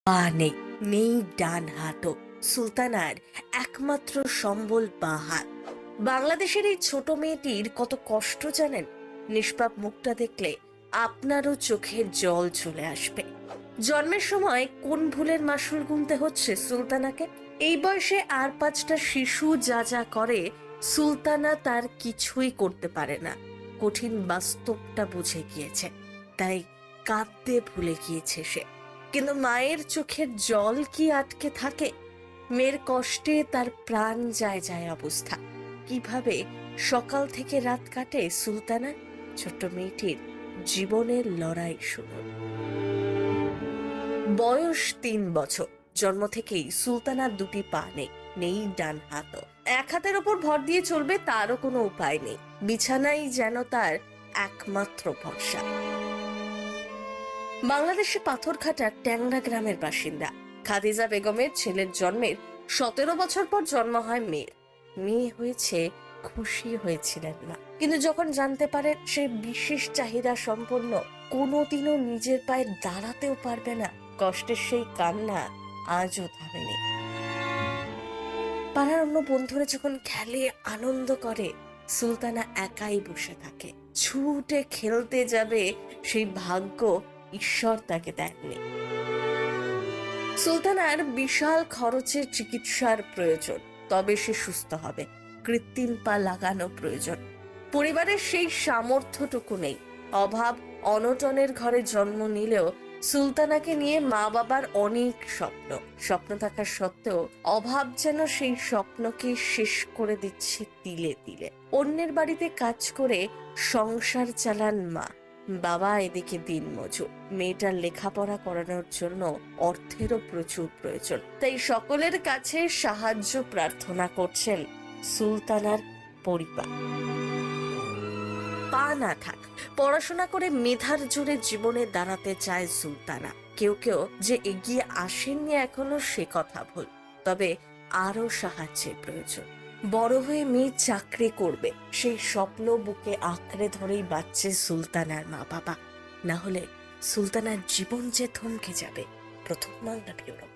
পা নেই, নেই ডান হাতও। সুলতানার একমাত্র সম্বল বাঁ হাত। বাংলাদেশের এই ছোট মেয়েটির কত কষ্ট জানেন? নিষ্পাপ মুখটা দেখলে আপনারও চোখে জল চলে আসবে। জন্মের সময় কোন ভুলের মাসুল গুনতে হচ্ছে সুলতানাকে? এই বয়সে আর 5টা শিশু যা যা করে, সুলতানা তার কিছুই করতে পারে না। কঠিন বাস্তবটা বুঝে গিয়েছে, তাই কাঁদতে ভুলে গিয়েছে সে। কিন্তু মায়ের চোখের জল কি আটকে থাকে? মেয়ের কষ্টে তার প্রাণ যায় যায় অবস্থা। কিভাবে সকাল থেকে রাত কাটে সুলতানা? ছোট্ট মেয়েটির জীবনের লড়াই শুনুন। বয়স 3 বছর। জন্ম থেকেই সুলতানার দুটি পা নেই, নেই ডান হাতও। এক হাতের ওপর ভর দিয়ে চলবে তারও কোনো উপায় নেই। বিছানাই যেন তার একমাত্র ভরসা। বাংলাদেশে পাথরঘাটার ট্যাংরা গ্রামের বাসিন্দা খাদিজা বেগমের ছেলের জন্মের 17 বছর পর জন্ম হয় মেয়ের। মেয়ে হয়েছে, খুশি হয়েছিলেন না, কিন্তু যখন জানতে পারেন সে বিশেষ চাহিদা সম্পন্ন, কোনোদিনও নিজের পায়ে দাঁড়াতেও পারবে না, কষ্টের সেই কান্না আজও থামেনি। পাড়ার অন্য বন্ধুরা যখন খেলে আনন্দ করে, সুলতানা একাই বসে থাকে। ছুটে খেলতে যাবে সেই ভাগ্য ঈশ্বর তাকে দেননি। সুলতানার বিশাল খরচের চিকিৎসার প্রয়োজন, তবে সে সুস্থ হবে। কৃত্রিম পা লাগানো প্রয়োজন। পরিবারের সেই সামর্থ্যটুকু নেই। অভাব অনটনের ঘরে জন্ম নিলেও সুলতানাকে নিয়ে মা বাবার অনেক স্বপ্ন থাকা সত্ত্বেও অভাব যেন সেই স্বপ্নকে শেষ করে দিচ্ছে তিলে তিলে। অন্যের বাড়িতে কাজ করে সংসার চালান মা, বাবা এদিকে দিনমজুর। মেয়েটার লেখাপড়া করানোর জন্য অর্থেরও প্রচুর প্রয়োজন, তাই সকলের কাছে সাহায্য প্রার্থনা করছেন সুলতানার পরিবার। পা না থাক, পড়াশোনা করে মেধার জোরে জীবনে দাঁড়াতে চায় সুলতানা। কেউ কেউ যে এগিয়ে আসেননি এখনো সে কথা ভুল, তবে আরো সাহায্যের প্রয়োজন। বড় হয়ে মেয়ে চাকরি করবে, সেই স্বপ্ন বুকে আঁকড়ে ধরেই বাঁচছে সুলতানার মা বাবা। না হলে সুলতানার জীবন যে থমকে যাবে। প্রথম বাংলা ব্যুরো।